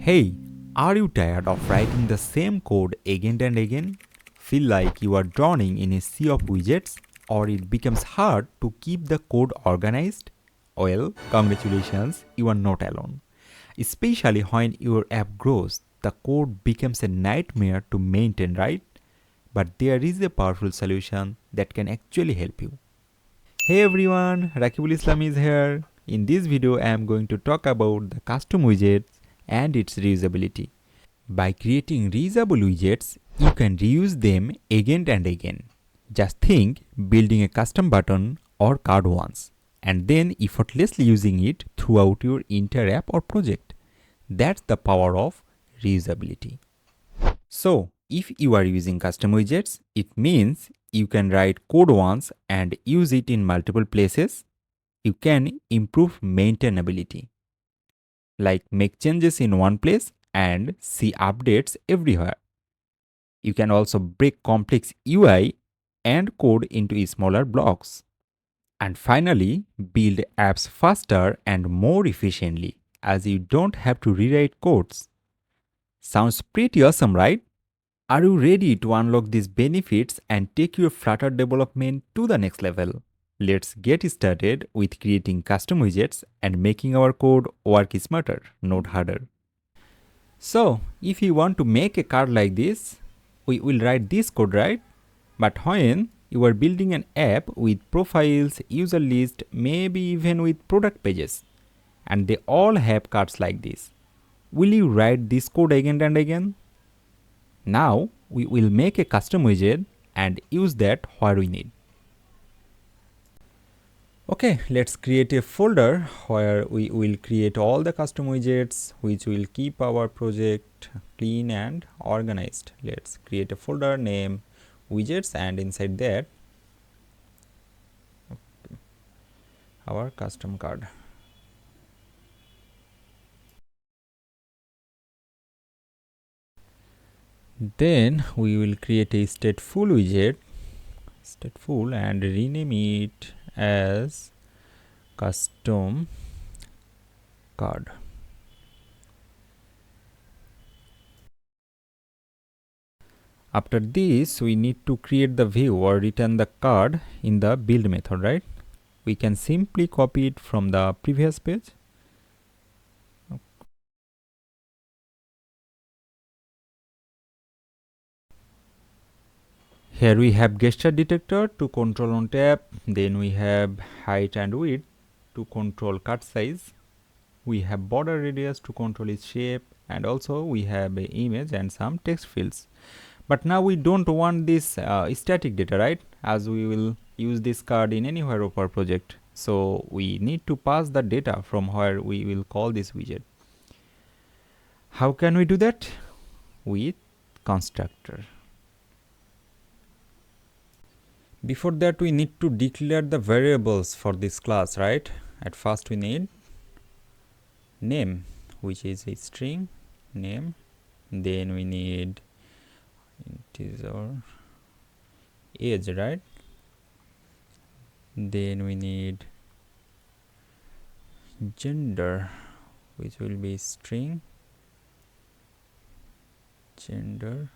Hey, are you tired of writing the same code again and again? Feel like you are drowning in a sea of widgets, or it becomes hard to keep the code organized? Well, congratulations, you are not alone. Especially when your app grows, the code becomes a nightmare to maintain, right? But there is a powerful solution that can actually help you. Hey everyone, Rakibul Islam is here. In this video, I am going to talk about the custom widgets and its reusability. By creating reusable widgets, you can reuse them again and again. Just think building a custom button or card once and then effortlessly using it throughout your entire app or project. That's the power of reusability. So, if you are using custom widgets, it means you can write code once and use it in multiple places. You can improve maintainability, like make changes in one place and see updates everywhere. You can also break complex UI and code into smaller blocks. And finally, build apps faster and more efficiently as you don't have to rewrite codes. Sounds pretty awesome, right? Are you ready to unlock these benefits and take your Flutter development to the next level? Let's get started with creating custom widgets and making our code work smarter, not harder. So, if you want to make a card like this, we will write this code, right? But when you are building an app with profiles, user list, maybe even with product pages, and they all have cards like this, will you write this code again and again? Now, we will make a custom widget and use that where we need. Okay, let's create a folder where we will create all the custom widgets which will keep our project clean and organized. Let's create a folder name widgets and inside that our custom card. Then we will create a stateful widget, stateful, and rename it as custom card. After this, we need to create the view or return the card in the build method, right? We can simply copy it from the previous page. Here we have gesture detector to control on tap. Then we have height and width to control card size. We have border radius to control its shape, and also we have an image and some text fields. But now we don't want this static data, right? As we will use this card in anywhere of our project. So we need to pass the data from where we will call this widget. How can we do that? With constructor. Before that, we need to declare the variables for this class, right? At first we need name, which is a string name. Then we need integer age, right? Then we need gender, which will be string gender.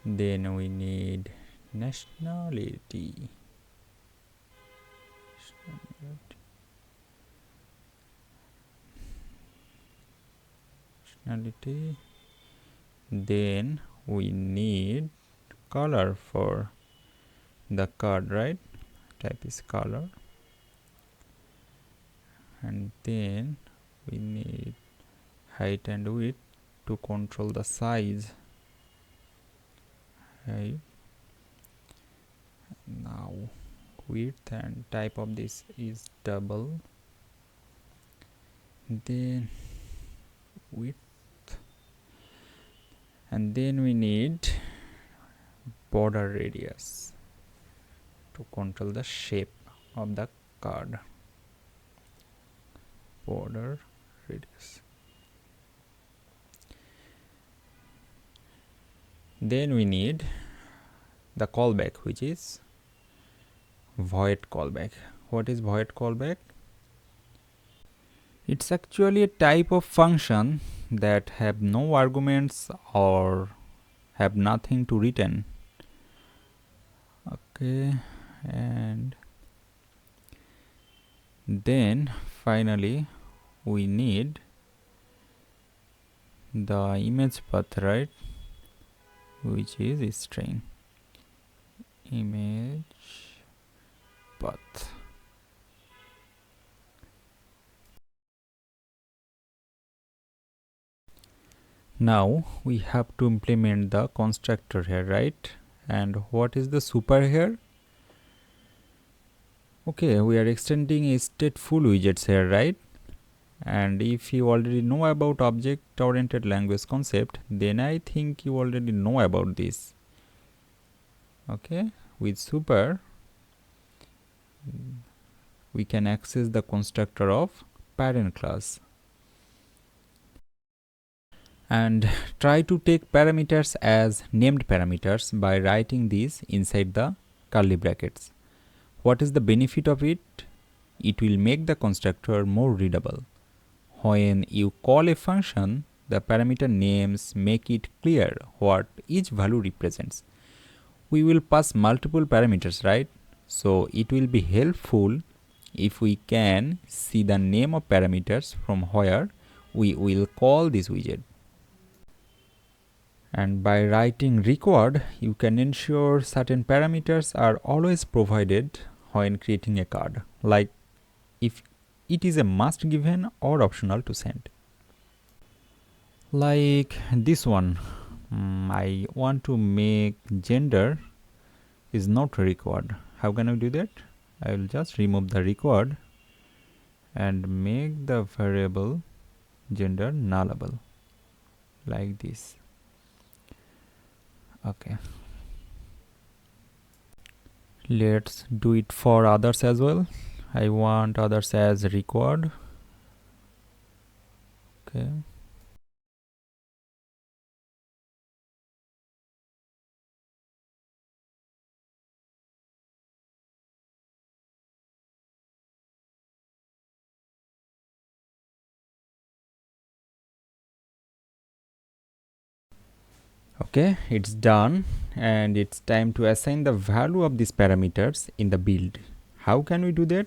Then we need nationality. Then we need color for the card, right? Type is color. And then we need height and width to control the size, right? Now width and type of this is double. Then width, and then we need border radius to control the shape of the card. Border radius. Then we need the callback, which is void callback. What is void callback? It's actually a type of function that have no arguments or have nothing to return. Okay, and then finally we need the image path, right, which is string image path. Now we have to implement the constructor here, right? And what is the super here? Okay, we are extending a stateful widgets here, right? And if you already know about object oriented language concept, then I think you already know about this. Okay, with super we can access the constructor of parent class and try to take parameters as named parameters by writing these inside the curly brackets. What is the benefit of it? It will make the constructor more readable. When you call a function, the parameter names make it clear what each value represents. We will pass multiple parameters, right? So it will be helpful if we can see the name of parameters from where we will call this widget. And by writing required, you can ensure certain parameters are always provided when creating a card, like if it is a must given or optional to send. Like this one, I want to make gender is not required. How can I do that? I will just remove the required and make the variable gender nullable like this. Okay, let's do it for others as well. I want others as required. Okay, okay, it's done, and it's time to assign the value of these parameters in the build. How can we do that?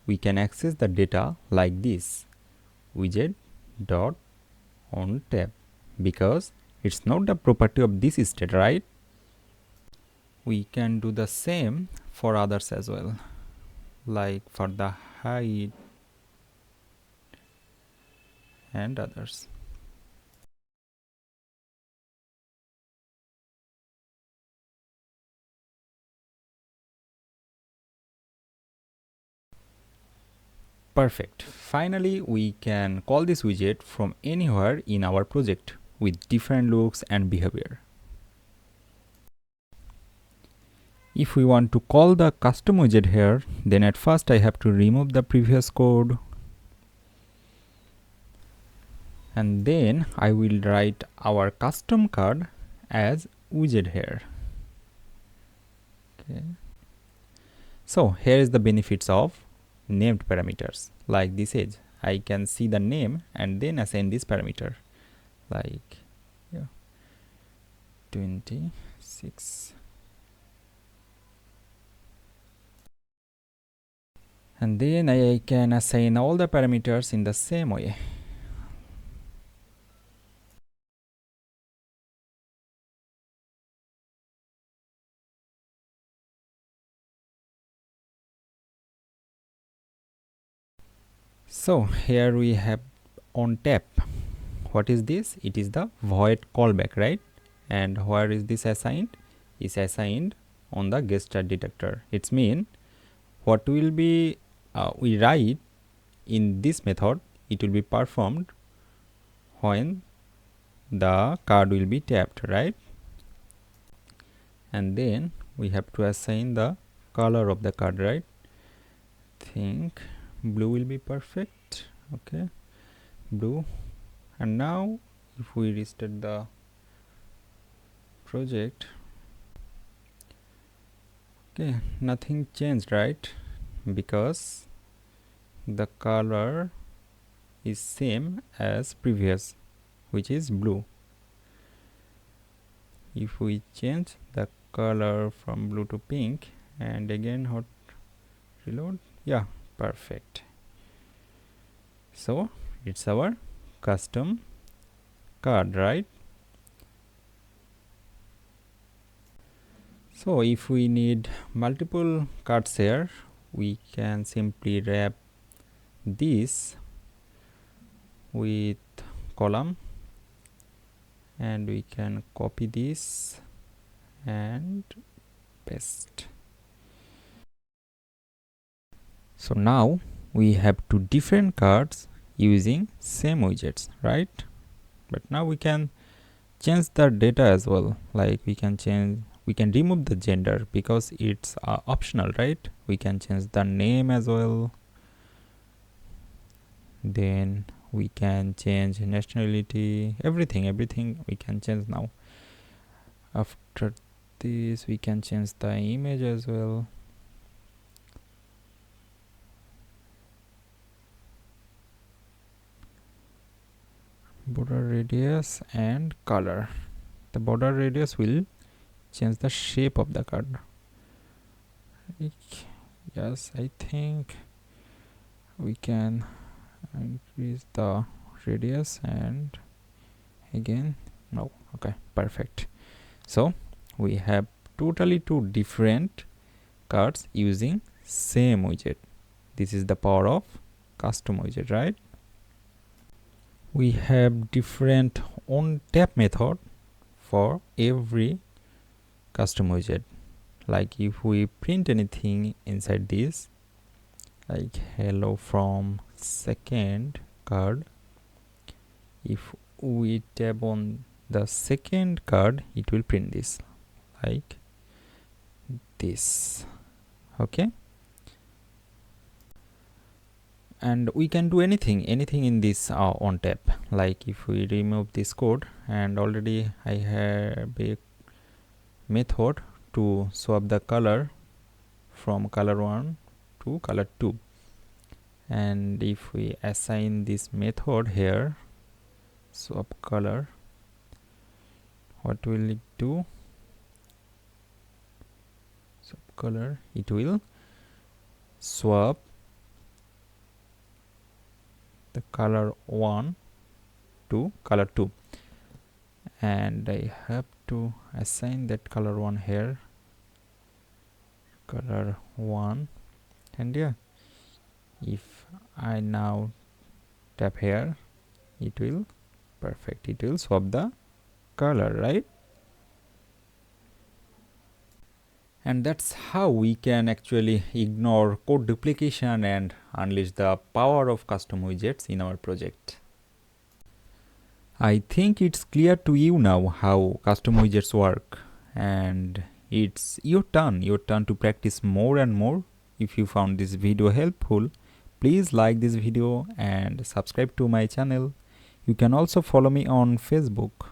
We can access the data like this, widget dot on tab, because it's not the property of this state, right? We can do the same for others as well, like for the height and others. Perfect. Finally, we can call this widget from anywhere in our project with different looks and behavior. If we want to call the custom widget here, then at first I have to remove the previous code, and then I will write our custom card as widget here. Okay. So here is the benefits of named parameters like this age. I can see the name and then assign this parameter like 26, and then I can assign all the parameters in the same way. So here we have on tap. What is this? It is the void callback, right? And where is this assigned? Is assigned on the guest star detector. It's mean what will be we write in this method, it will be performed when the card will be tapped, right? And then we have to assign the color of the card, right? Think blue will be perfect. Okay, blue. And now if we restart the project, okay, nothing changed, right? Because the color is same as previous. which is blue. If we change the color from blue to pink and again hot reload, yeah, perfect. So it's our custom card, right? So if we need multiple cards here, we can simply wrap this with column and we can copy this and paste. So now we have two different cards using same widgets, right? But now we can change the data as well. Like we can remove the gender because it's optional, right? We can change the name as well. Then we can change nationality, everything we can change now. After this we can change the image as well. Border radius and color. The border radius will change the shape of the card. Yes, I think we can increase the radius and again no. Okay, perfect. So we have totally two different cards using same widget. This is the power of custom widget, right? We have different on tap method for every custom widget. Like if we print anything inside this, like hello from second card, if we tap on the second card, it will print this like this. Okay, and we can do anything in this on tap. Like if we remove this code, and already I have a method to swap the color from color 1 to color 2, and if we assign this method here, swap color, what will it do? Swap color, it will swap the color 1 to color 2, and I have to assign that color 1 here, color 1, and yeah, if I now tap here, it will perfect, it will swap the color, right? And that's how we can actually ignore code duplication and unleash the power of custom widgets in our project. I think it's clear to you now how custom widgets work, and it's your turn to practice more and more. If you found this video helpful, please like this video and subscribe to my channel. You can also follow me on Facebook.